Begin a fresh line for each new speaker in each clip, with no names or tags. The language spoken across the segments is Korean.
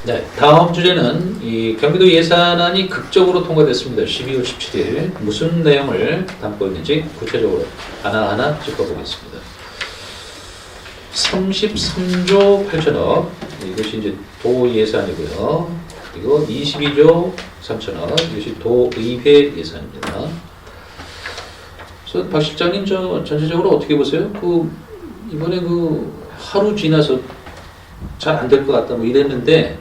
네, 다음 주제는 이 경기도 예산안이 극적으로 통과됐습니다. 12월 17일 무슨 내용을 담고 있는지 구체적으로 하나하나 짚어보겠습니다. 33조 8천억 이것이 이제 도 예산이고요. 그리고 22조 3천억 이것이 도의회 예산입니다. 그래서 박 실장님 저 전체적으로 어떻게 보세요? 이번에 하루 지나서 잘 안 될 것 같다 뭐 이랬는데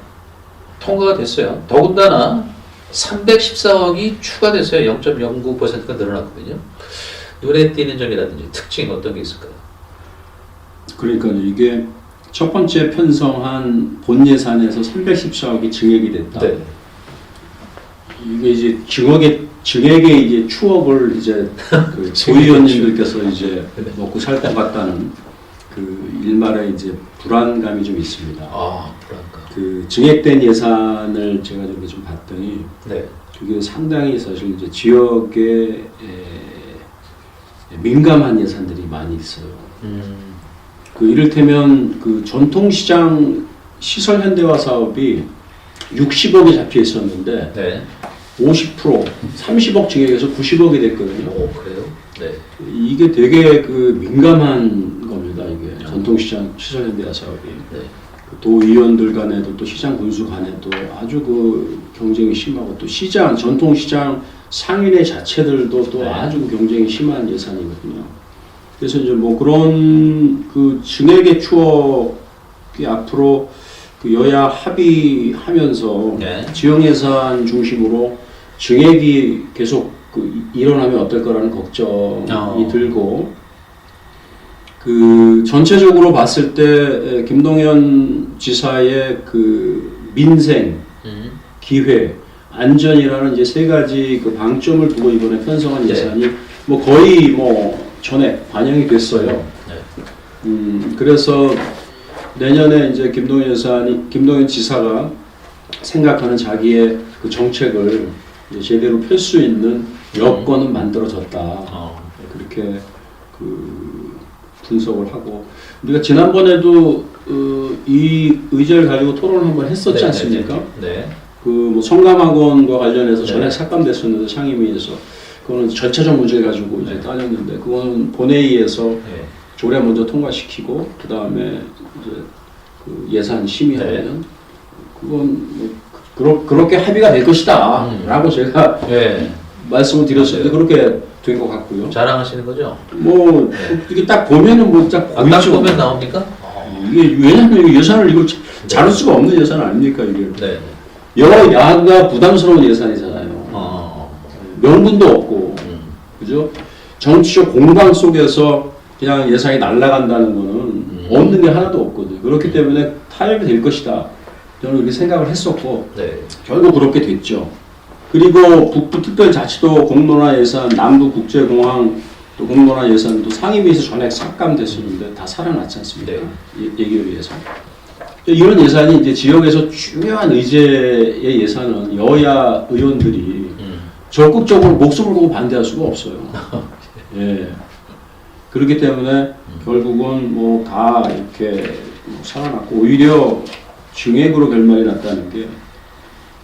통과가 됐어요. 더군다나 314억이 추가됐어요. 0.09%가 늘어났거든요. 눈에 띄는 점이라든지 특징 어떤 게 있을까요?
그러니까 이게 첫 번째 편성한 본 예산에서 314억이 증액이 됐다.
네.
이게 이제 증액의 이제 추억을 이제 그 도의원님들께서 이제 먹고 살 것 같다는 그 일말의 이제 불안감이 좀 있습니다.
아, 불안감.
그 증액된 예산을 제가 좀 봤더니
네.
그게 상당히 사실 이제 지역에 민감한 예산들이 많이 있어요. 그 이를테면 그 전통시장 시설 현대화 사업이 60억이 잡혀 있었는데
네.
50% 30억 증액해서 90억이 됐거든요.
오, 그래요? 네.
이게 되게 그 민감한 겁니다. 이게 전통시장 시설 현대화 사업이.
네.
도의원들 간에도 또 시장 군수 간에도 아주 그 경쟁이 심하고 또 시장 전통시장 상인회 자체들도 또
네.
아주 경쟁이 심한 예산이거든요. 그래서 이제 뭐 그런 그 증액의 추억이 앞으로 그 여야 합의하면서
네.
지역 예산 중심으로 증액이 계속 일어나면 어떨 거라는 걱정이 들고 그 전체적으로 봤을 때 김동연 지사의 그 민생, 기회, 안전이라는 이제 세 가지 그 방점을 두고 이번에 편성한 예산이 뭐 거의 뭐 전에 반영이 됐어요.
네.
그래서 내년에 이제 김동연 지사가 생각하는 자기의 그 정책을 이제 제대로 펼 수 있는 여건은 만들어졌다. 그렇게 그 분석을 하고 우리가 지난번에도 이 의제를 가지고 토론을 한번 했었지
네,
않습니까?
네.
그 뭐 성남학원과 관련해서 전액 삭감됐었는데 상임위에서 그거는 절차적 문제 가지고 이제 따졌는데 그거는 본회의에서 조례 먼저 통과시키고 그 다음에 이제 그 예산 심의하면 그건 뭐 그렇게 합의가 될 것이다라고 제가 말씀을 드렸었는데 그렇게 된 것 같고요.
자랑하시는 거죠?
뭐 이게 딱 보면은 뭐 딱
딱 보면 나옵니까?
이게 왜냐하면 예산을 이걸 자를 수가 없는 예산 아닙니까 이게?
네.
여야가 부담스러운 예산이잖아요. 명분도 없고, 그죠? 정치적 공방 속에서 그냥 예산이 날아간다는 거는 없는 게 하나도 없거든요. 그렇기 때문에 타협이 될 것이다. 저는 그렇게 생각을 했었고, 결국 그렇게 됐죠. 그리고 북부특별자치도 공론화 예산, 남부국제공항 또 공론화 예산도 상임위에서 전액 삭감됐었는데 다 살아났지 않습니까? 예결위 예산. 이런 예산이 이제 지역에서 중요한 의제의 예산은 여야 의원들이 적극적으로 목숨을 걸고 반대할 수가 없어요. 예. 그렇기 때문에 결국은 뭐 다 이렇게 살아났고 오히려 증액으로 결말이 났다는 게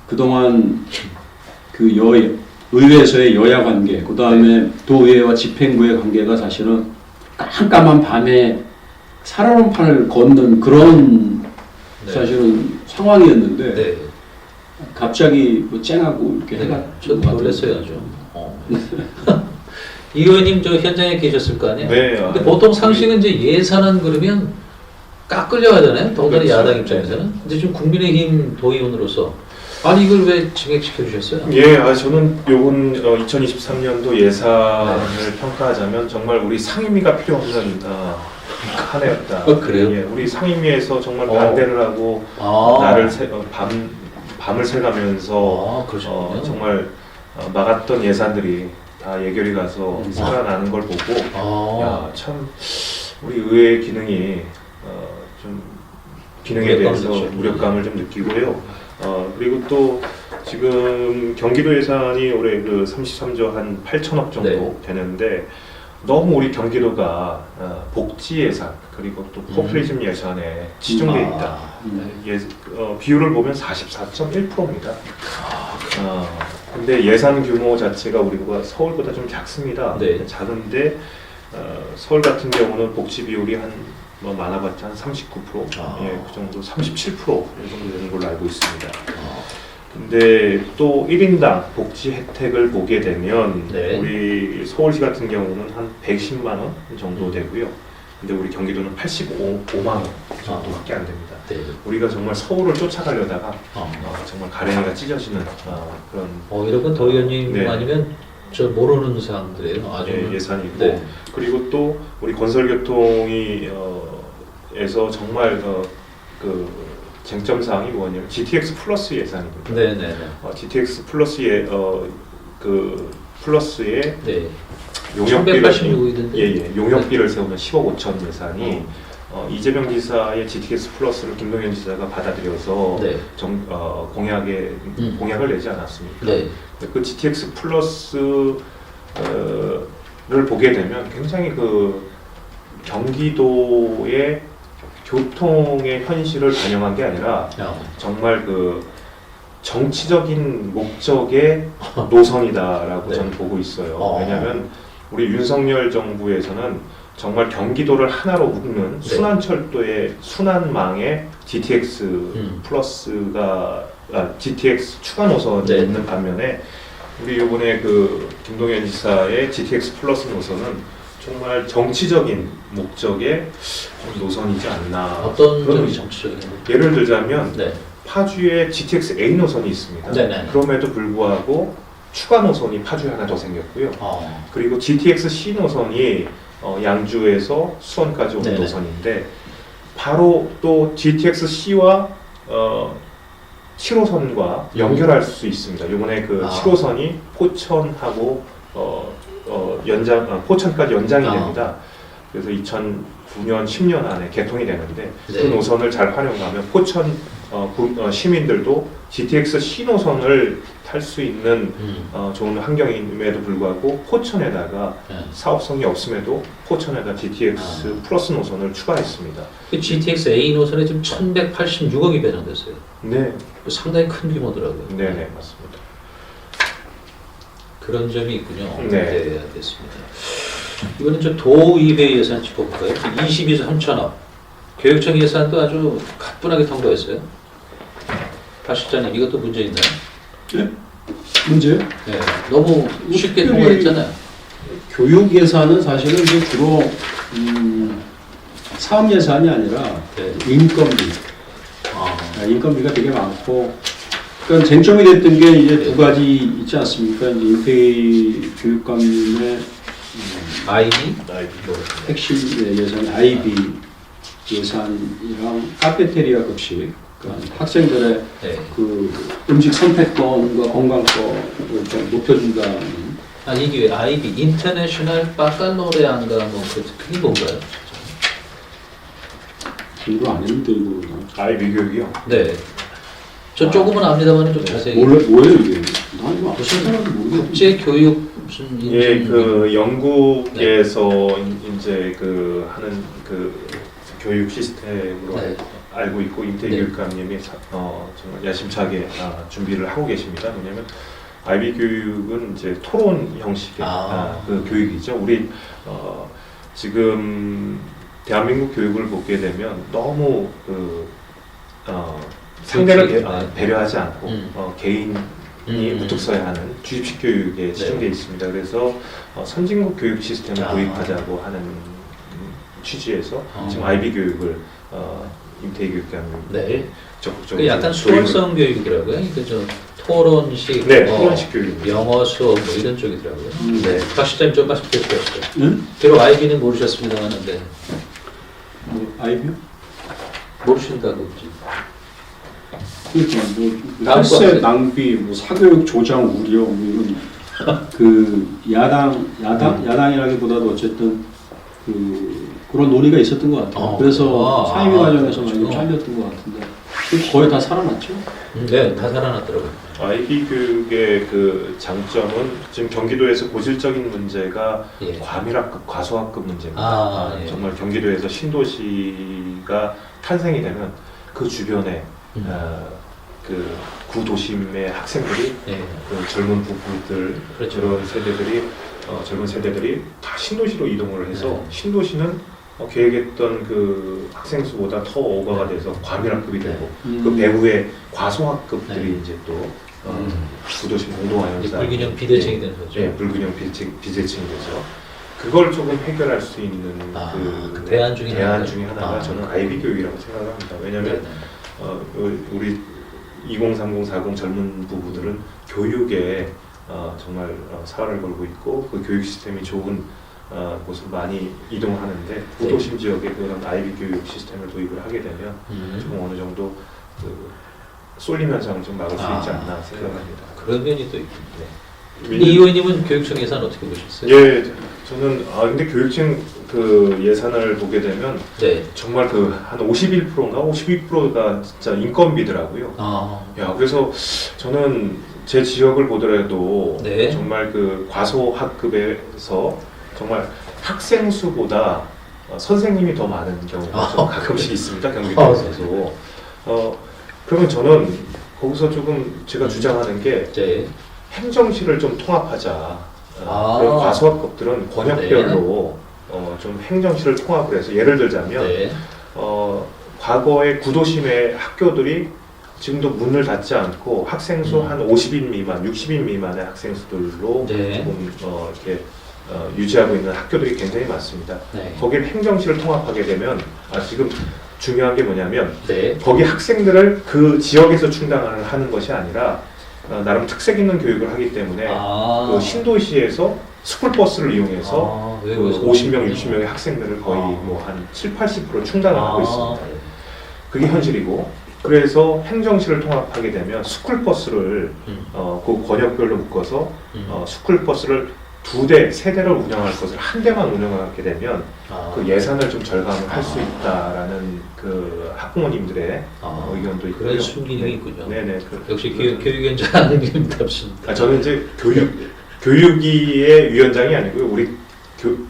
그동안 그 의회에서의 여야 관계, 그 다음에 도의회와 집행부의 관계가 사실은 깜깜한 밤에 살아온 판을 걷는 그런 사실은 상황이었는데 갑자기 뭐 쨍하고 이렇게 해가
좀 놀랐어요. 이 의원님 저 현장에 계셨을 거 아니에요?
네.
근데 보통 상식은 이제 예산안 그러면 깎으려 하잖아요. 더군다나 야당 입장에서는. 근데 지금 국민의힘 도의원으로서 아니 이걸 왜 증액시켜 주셨어요?
저는 요번 2023년도 예산을 평가하자면 정말 우리 상임위가 필요한 한 해였다.
그래요?
우리 상임위에서 정말 반대를 하고 날을 밤을 새가면서 정말 막았던 예산들이 다 예결위 가서 살아나는 걸 보고 야, 참 우리 의회의 기능이 좀 기능에 대해서 무력감을 좀 느끼고요. 그리고 또 지금 경기도 예산이 올해 그 33조 한 8천억 정도 되는데 너무 우리 경기도가 복지 예산 그리고 또 포퓰리즘 예산에 치중돼 있다. 비율을 보면 44.1%입니다. 근데 예산 규모 자체가 우리가 서울보다 좀 작습니다.
네.
작은데 서울 같은 경우는 복지 비율이 뭐 많아봤자 한 39%, 예, 그 정도 37% 이 정도 되는 걸로 알고 있습니다. 근데 또 1인당 복지 혜택을 보게 되면
네.
우리 서울시 같은 경우는 한 110만 원 정도 되고요. 근데 우리 경기도는 85만 원 정도밖에 안 됩니다.
네.
우리가 정말 서울을 쫓아가려다가 정말 가랭이가 찢어지는 그런.
이런 건 더 의원님
네.
아니면 저 모르는 사항들이에요. 아주
예산이고
네.
그리고 또 우리 건설교통이 에서 정말 그 쟁점 사항이 뭐냐면 GTX 플러스 예산입니다.
네네네.
GTX 플러스의 그 플러스의
네.
용역비를
1186억이던데.
용역비를 세우는 10억 5천 예산이 이재명 지사의 GTX 플러스를 김동연 지사가 받아들여서
네.
공약을 내지 않았습니까?
네.
그 GTX 플러스를 보게 되면 굉장히 그 경기도의 교통의 현실을 반영한 게 아니라 정말 그 정치적인 목적의 노선이다라고
네.
저는 보고 있어요. 왜냐하면 우리 윤석열 정부에서는 정말 경기도를 하나로 묶는
네.
순환철도의 순환망에 GTX 플러스가 GTX 추가 노선이
네.
있는 반면에 우리 이번에 그 김동연 지사의 GTX 플러스 노선은 정말 정치적인 목적의 좀 노선이지 않나.
어떤
그런
점이 정치적인?
예를 들자면
네.
파주에 GTX A 노선이 있습니다.
네네.
그럼에도 불구하고 추가 노선이 파주에 하나 더 생겼고요. 그리고 GTX C 노선이 양주에서 수원까지 오는
네네.
노선인데 바로 또 GTX C와 7호선과 연결할 수 있습니다. 이번에 그 7호선이 포천하고 포천까지 연장이 됩니다. 그래서 2009년, 10년 안에 개통이 되는데
네.
그 노선을 잘 활용하면 포천 시민들도 GTX C 노선을 탈 수 있는 좋은 환경임에도 불구하고 포천에다가 사업성이 없음에도 포천에다 GTX 플러스 노선을 추가했습니다.
그 GTX A 노선에 지금 1,186억이 배정됐어요.
네,
상당히 큰 규모더라고요.
네, 맞습니다.
그런 점이 있군요.
네.
네, 알겠습니다. 이거는 저 도의회 예산 짚어볼까요? 22조 3천억. 교육청 예산도 아주 가뿐하게 통과했어요. 박 실장님, 이것도 문제 있나요?
네? 문제요?
네, 너무 쉽게
특별히
통과했잖아요.
교육 예산은 사실은 이제 주로 사업 예산이 아니라
네.
인건비. 인건비가 되게 많고, 그러니까 쟁점이 됐던 게 이제 두 가지 있지 않습니까? 이제 임페이 교육감의
아이비?
핵심 예산이 IB 예산이랑 카페테리아 급식, 그러니까 학생들의
네.
그 음식 선택권과 건강성을 좀 높여준다는.
이게 왜 아이비? 인터내셔널 바칼로레안가 뭐 그게 뭔가요?
공부 안 했는데 이거.
IB 교육이요?
네. 저 조금은 압니다만 좀 자세히.
뭐예요 이게? 난 이거
무슨
사람도 모르겠어.
국제 교육 무슨
예, 그 영국에서 이제 그 하는 그 교육 시스템으로
네.
알고 있고 임태
네.
교육감님이 정말 야심차게 준비를 하고 계십니다. 왜냐하면 IB 교육은 이제 토론 형식의 그 교육이죠. 우리 지금 대한민국 교육을 보게 되면 너무 상대를 배려하지 않고 개인이 우뚝 서야 하는 주입식 교육에 치중되어 있습니다. 그래서 선진국 교육 시스템을 도입하자고 하는 취지에서 지금 IB 교육을 임태희 교육감이 적극적으로
약간 수월성 교육이더라고요. 그저 토론식,
토론식 교육,
영어 수업 뭐 이런 쪽이더라고요. 네, 박 실장님 좀 말씀 드리겠어요.
응?
비록 아이비는 모르셨습니다만, 네.
뭐 아이비요?
모르신다고 지금.
그러니까 뭐 헬스 낭비, 뭐 사교육 조장 우려, 뭐 이런 그 야당이라기보다도 어쨌든 그런 논의가 있었던 것 같아요. 그래서 상임위 과정에서 많이 잘렸던 것 같은데 거의 다 살아났죠?
네, 다 살아났더라고요.
IB 교육의 그 장점은 지금 경기도에서 고질적인 문제가 과밀학급, 과소학급 문제입니다. 정말 경기도에서 신도시가 탄생이 되면 그 주변에 그 구도심의 학생들이
네.
그 젊은 부부들
그렇죠.
그런 세대들이 젊은 세대들이 다 신도시로 이동을 해서
네.
신도시는 계획했던 그 학생 수보다 더 오버가 돼서 과밀학급이 되고
네.
그 배후에 과소학급들이
네.
이제 또 구도심 공동화
이제
현상
불균형 비대칭이 되는 거죠.
네, 불균형 비대칭이 돼서 그걸 조금 해결할 수 있는
그 대안 중에
하나가 저는 아이비 교육이라고 생각을 합니다. 왜냐하면 우리 2030, 40 젊은 부부들은 교육에 정말 사활을 걸고 있고 그 교육 시스템이 좋은 곳으로 많이 이동하는데 구도심 지역에 그런 아이비 교육 시스템을 도입을 하게 되면 조금 어느 정도 그 쏠림 현상을 좀 막을 수 있지 않나 생각합니다.
그런 면이 또 있군요. 이 의원님은 교육청 예산 어떻게 보셨어요?
예, 저는 근데 교육청 그 예산을 보게 되면
네.
정말 그 한 51%인가 52%가 진짜 인건비더라고요. 야, 그래서 저는 제 지역을 보더라도
네.
정말 그 과소학급에서 정말 학생 수보다 선생님이 더 많은 경우가 좀 가끔씩 있습니다. 경기도에서도. 그러면 저는 거기서 조금 제가 주장하는 게
네.
행정실을 좀 통합하자. 그 과소학급들은 권역별로 좀 행정실을 통합을 해서 예를 들자면
네.
과거에 구도심의 학교들이 지금도 문을 닫지 않고 학생 수 한 50인 미만, 60인 미만의 학생 수들로
네.
조금 이렇게 유지하고 있는 학교들이 굉장히 많습니다.
네.
거기에 행정실을 통합하게 되면 지금 중요한 게 뭐냐면
네.
거기 학생들을 그 지역에서 충당하는 것이 아니라 나름 특색 있는 교육을 하기 때문에 그 신도시에서 스쿨버스를 이용해서 그 50명, 60명의 학생들을 거의 뭐 한 7, 80% 충당을 하고 있습니다. 그게 현실이고 그래서 행정실을 통합하게 되면 스쿨버스를 그 권역별로 묶어서 스쿨버스를 2대, 3대를 운영할 것을 한 대만 운영하게 되면 그 예산을 좀 절감을 할 수 있다라는 그 학부모님들의 의견도 있고요.
그런 순기능이 있군요.
네네.
역시 교육위원장님답습니다.
저는 이제 교육위의 위원장이 아니고요. 우리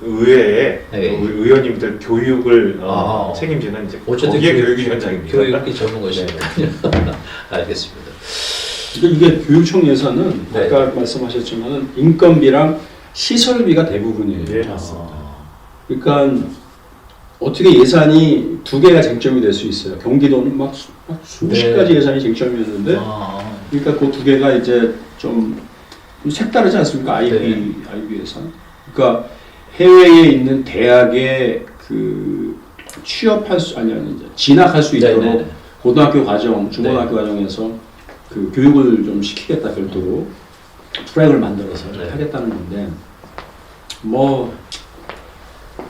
의회의 의원님들 교육을 책임지는 이제 거기에 교육위원장입니다.
교육이 전문가시니까요. 알겠습니다.
이게 교육청 예산은 아까 말씀하셨지만 인건비랑 시설비가 대부분이에요.
네, 맞습니다.
그러니까 어떻게 예산이 두 개가 쟁점이 될 수 있어요. 경기도는 막 수십 가지 예산이 쟁점이었는데, 그러니까 그 두 개가 이제 좀 색다르지 않습니까? 아이비 예산. 그러니까 해외에 있는 대학에 그 취업할 수 진학할 수 있도록 고등학교 과정, 중고등학교 과정에서 그 교육을 좀 시키겠다 별도로 트랙을 만들어서 하겠다는 건데 뭐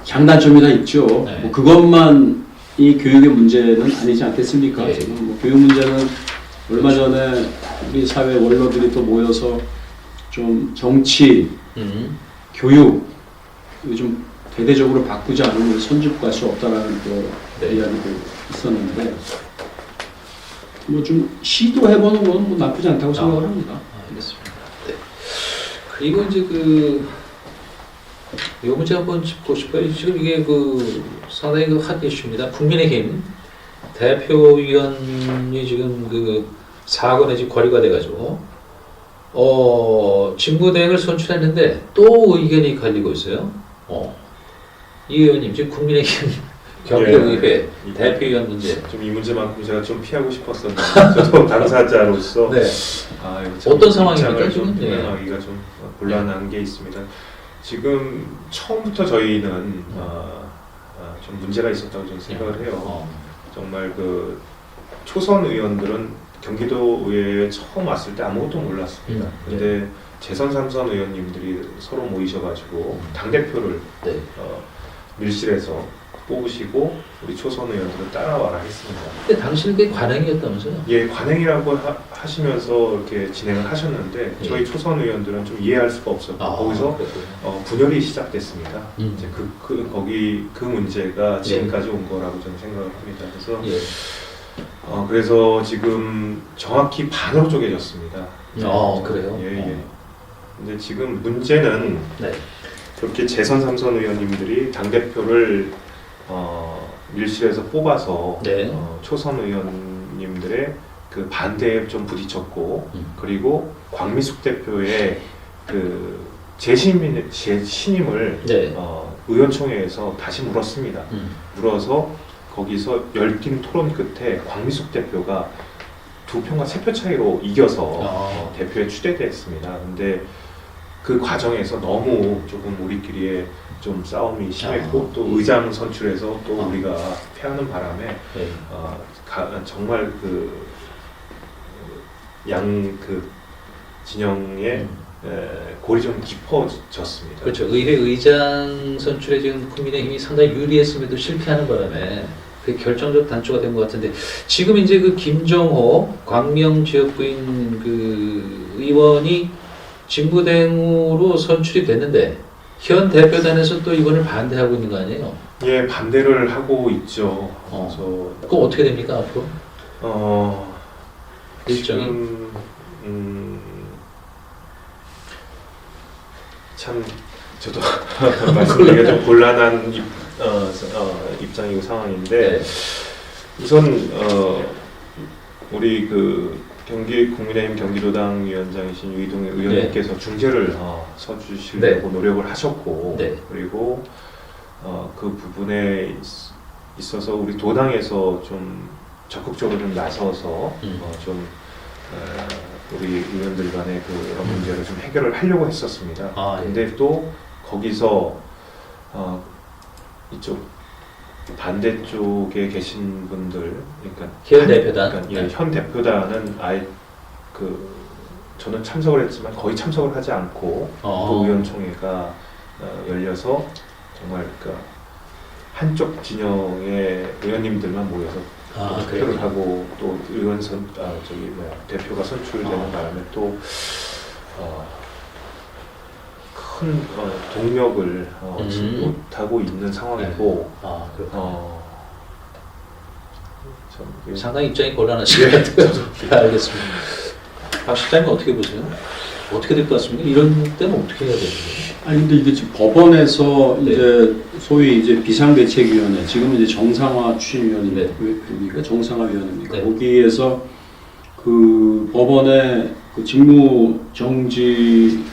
장단점이 다 있죠. 뭐 그것만 이 교육의 문제는 아니지 않겠습니까? 지금 뭐 교육 문제는 얼마 전에 우리 사회 원로들이 또 모여서 좀 정치, 교육 좀 대대적으로 바꾸지 않으면 선집할 수 없다라는 또 이야기도 있었는데. 뭐 좀 시도해보는 건 뭐 나쁘지 않다고 생각을 합니다.
알겠습니다. 네. 그리고 이제 이 문제 한번 짚고 싶어요. 지금 이게 상당히 핫 이슈입니다. 국민의힘 대표위원이 지금 사고 내지 거리가 돼가지고 직무대행을 선출했는데 또 의견이 갈리고 있어요. 이 의원님 지금 국민의힘 경기도의회 대표위원 문제.
좀 이 문제만큼 제가 좀 피하고 싶었었는데 저도 당사자로서
어떤 상황입니까
좀
지금?
표현하기가 좀 곤란한 게 있습니다. 지금 처음부터 저희는 좀 문제가 있었다고 저는 생각을 해요. 정말 그 초선 의원들은 경기도 의회에 처음 왔을 때 아무것도 몰랐습니다. 근데 재선 3선 의원님들이 서로 모이셔가지고 당대표를 밀실에서 뽑으시고 우리 초선 의원들을 따라와라 했습니다.
근데 당시는 그게 관행이었다면서요?
예, 관행이라고 하시면서 이렇게 진행을 하셨는데 저희 초선 의원들은 좀 이해할 수가 없었고 거기서 분열이 시작됐습니다. 이제 거기 그 문제가 지금까지 온 거라고 저는 생각을 합니다. 그래서 그래서 지금 정확히 반으로 쪼개졌습니다.
그래요?
예. 근데 지금 문제는 그렇게 재선 3선 의원님들이 당대표를 밀실에서 뽑아서
네.
초선 의원님들의 그 반대에 좀 부딪혔고 그리고 광미숙 대표의 그 재신임을
네.
의원총회에서 다시 물었습니다. 물어서 거기서 열띤 토론 끝에 광미숙 대표가 2표가 3표 차이로 이겨서 대표에 추대됐습니다. 근데 그 과정에서 너무 조금 우리끼리의 좀 싸움이 심했고 또 의장 선출에서 또 우리가 패하는 바람에
네.
정말 그 진영의 골이 좀 깊어졌습니다.
그렇죠. 의회 의장 선출에 지금 국민의힘이 상당히 유리했음에도 실패하는 바람에 그 결정적 단초가 된 것 같은데 지금 이제 그 김정호 광명 지역구인 그 의원이 직무대행으로 선출이 됐는데 현 대표단에서 또 이거를 반대하고 있는 거 아니에요?
예, 반대를 하고 있죠. 그래서
그럼 어떻게 됩니까 앞으로? 일정이?
지금 참 저도 말씀드리기가 좀 곤란한 입장이고 상황인데
네.
우선 우리 그 국민의힘 경기도당 위원장이신 유이동 의원님께서 중재를 서주시려고 노력을 하셨고 그리고 그 부분에 있어서 우리 도당에서 좀 적극적으로 좀 나서서 좀 우리 의원들 간의 그 여러 문제를 좀 해결을 하려고 했었습니다. 근데 또 거기서 이쪽 반대쪽에 계신 분들, 그러니까
현 대표단,
그러니까 현 대표단은 아예 저는 참석을 했지만 거의 참석을 하지 않고 또 의원총회가 열려서 정말 그러니까 한쪽 진영의 의원님들만 모여서 투표를 하고 또 대표가 선출되는 바람에 또 큰 동력을 얻지 못하고 있는 상황이고
상당히 입장이 곤란하신 것 같아요. 알겠습니다. 박 실장님 어떻게 보세요? 어떻게 될 것 같습니까? 이런 때는 어떻게 해야 되는 거예요?
아니 근데 이게 지금 법원에서 이제 소위 이제 비상대책위원회 지금은 이제 정상화 추진위원회니까 정상화위원회입니까? 거기에서 그 법원의 그 직무정지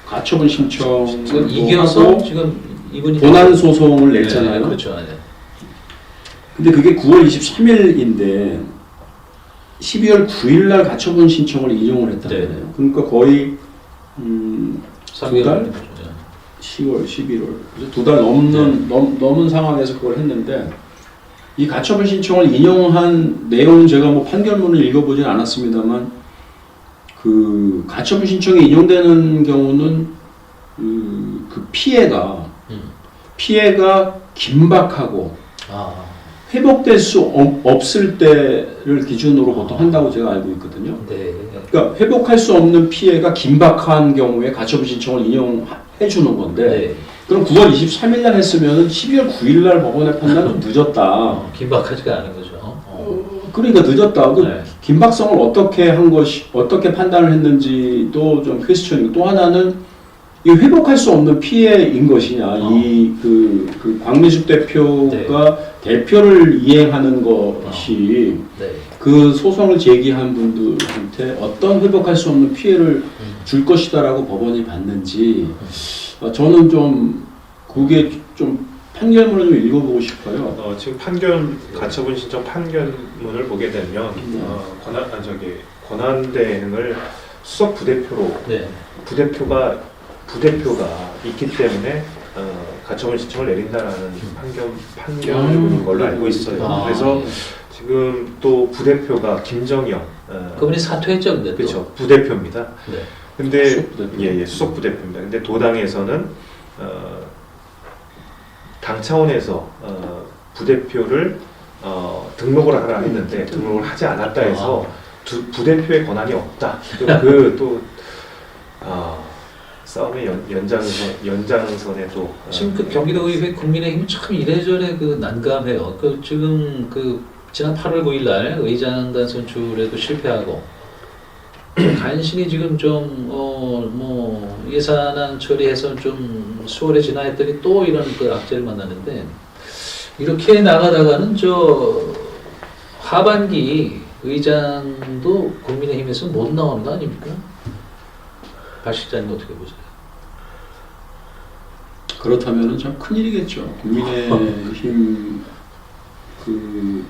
가처분 신청
지금 이겨서 지금 이분이
본안 소송을 냈잖아요.
네, 그렇죠. 네.
근데 그게 9월 23일인데 12월 9일 날 가처분 신청을 인용을 했다는 거예요. 그러니까 거의 2달? 10월, 11월. 그래서 2달 넘은 상황에서 그걸 했는데 이 가처분 신청을 인용한 내용은 제가 뭐 판결문을 읽어보진 않았습니다만 그 가처분 신청이 인용되는 경우는 그 피해가 긴박하고 회복될 수 없을 때를 기준으로 보통 한다고 제가 알고 있거든요. 그러니까 회복할 수 없는 피해가 긴박한 경우에 가처분 신청을 인용해 주는 건데 그럼 9월 23일 날 했으면 12월 9일 날 법원의 판단은 늦었다.
긴박하지가 않은 거죠.
그러니까 늦었다. 긴박성을 어떻게 판단을 했는지도 좀 퀘스천이고 또 하나는 이 회복할 수 없는 피해인 것이냐. 그 광미숙 대표가 대표를 이행하는 것이 그 소송을 제기한 분들한테 어떤 회복할 수 없는 피해를 줄 것이다라고 법원이 봤는지 저는 좀 그게 좀 판결문을 좀 읽어보고 싶어요.
지금 가처분 신청 판결문을 보게 되면 권한대행을 수석 부대표로 부대표가 있기 때문에 가처분 신청을 내린다라는 판결문인 걸로 알고 있어요. 그래서 지금 또 부대표가 김정영
그분이 사퇴했죠, 근데
그렇죠. 부대표입니다. 근데 수석 부대표입니다. 근데 도당에서는 당 차원에서 부대표를 등록을 하라 했는데 등록을 하지 않았다 해서 부대표의 권한이 없다. 싸움의 연장선에 또
지금 그 경기도의회 국민의힘 참 이래저래 그 난감해요. 지금 지난 8월 9일 날 의장단 선출에도 실패하고 간신히 지금 좀 예산안 처리해서 좀 수월에 지나했더니 또 이런 그 악재를 만났는데 이렇게 나가다가는 저 하반기 의장도 국민의힘에서 못 나오는 거 아닙니까? 박 실장님 어떻게 보세요?
그렇다면은 참 큰일이겠죠. 국민의힘 그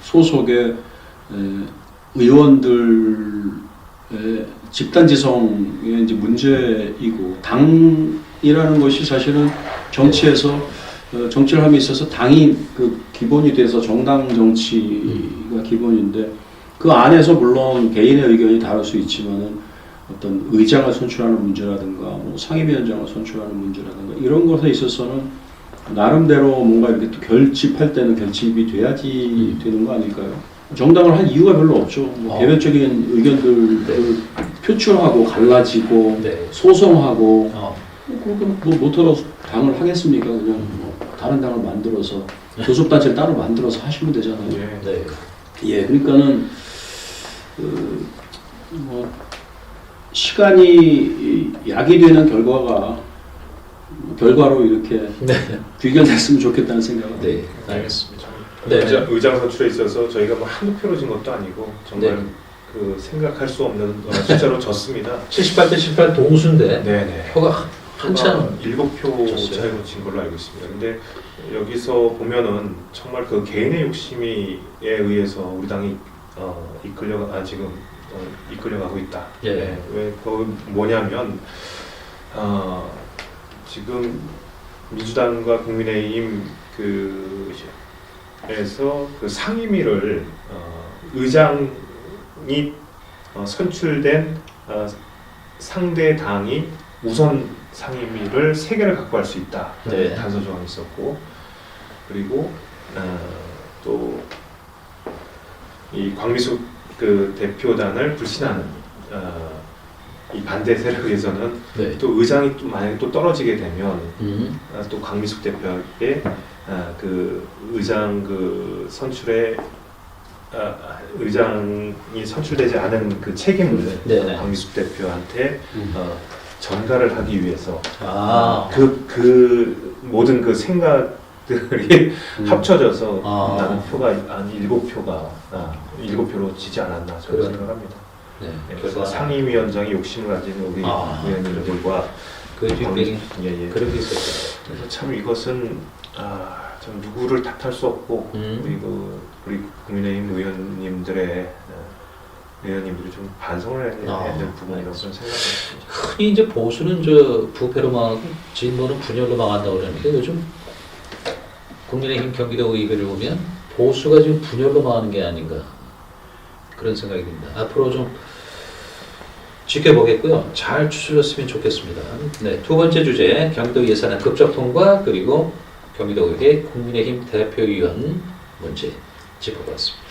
소속의 의원들의 집단지성의 이제 문제이고 당이라는 것이 사실은 정치에서 정치를 함에 있어서 당이 그 기본이 돼서 정당 정치가 기본인데 그 안에서 물론 개인의 의견이 다를 수 있지만은 어떤 의장을 선출하는 문제라든가 뭐 상임위원장을 선출하는 문제라든가 이런 것에 있어서는 나름대로 뭔가 이렇게 또 결집할 때는 결집이 돼야지 되는 거 아닐까요? 정당을 할 이유가 별로 없죠. 뭐 개별적인 의견들을 표출하고 갈라지고
네.
소송하고 뭐 못하러 당을 하겠습니까? 그냥 뭐 다른 당을 만들어서 교섭단체를 따로 만들어서 하시면 되잖아요.
네.
예, 그러니까는 뭐 시간이 약이 되는 결과로 이렇게
네.
귀결됐으면 좋겠다는 생각을
네.
합니다.
알겠습니다.
의장 선출에 있어서 저희가 뭐 한두 표로 진 것도 아니고 정말
네.
그 생각할 수 없는 숫자로 졌습니다.
78대 18 동수인데
네네.
표가 한참
7표
졌어요.
차이로 진 걸로 알고 있습니다. 근데 여기서 보면은 정말 그 개인의 욕심에 의해서 우리 당이 이끌려가고 있다.
예.
네, 왜 그 뭐냐면 지금 민주당과 국민의힘 그에서 그 상임위를 의장이 선출된 상대 당이 우선 상임위를 3개를 갖고 갈 수 있다.
네.
단서 조항이 있었고 그리고 또 이 광미숙 그 대표단을 불신하는 이 반대 세력에서는
네.
또 의장이 또 만약에 또 떨어지게 되면 또 광미숙 대표에게 그 의장 그 선출에 의장이 선출되지 않은 그 책임을
네네.
광미숙 대표한테 전가를 하기 위해서 그 모든 그 생각들이 합쳐져서 나는 표가 한 7표로 지지 않았나 저는 생각합니다.
네.
그래서 상임위원장이 욕심을 가진 우리 의원님들과
그 뒷배경
예.
그런 게 있었죠.
그래서 참 이것은 참 누구를 탓할 수 없고 우리 국민의힘 의원님들이 좀 반성을 해야 될 부분이라고 저는 생각합니다.
흔히 이제 보수는 저 부패로 망하고 진보는 분열로 망한다고 그러는데 요즘 국민의힘 경기도 의회를 보면 보수가 지금 분열로 망하는 게 아닌가 그런 생각이 듭니다. 앞으로 좀 지켜보겠고요. 잘 추스렸으면 좋겠습니다. 네, 두 번째 주제 경기도 예산안 급적 통과 그리고 경기도 의회 국민의힘 대표위원 문제 짚어봤습니다.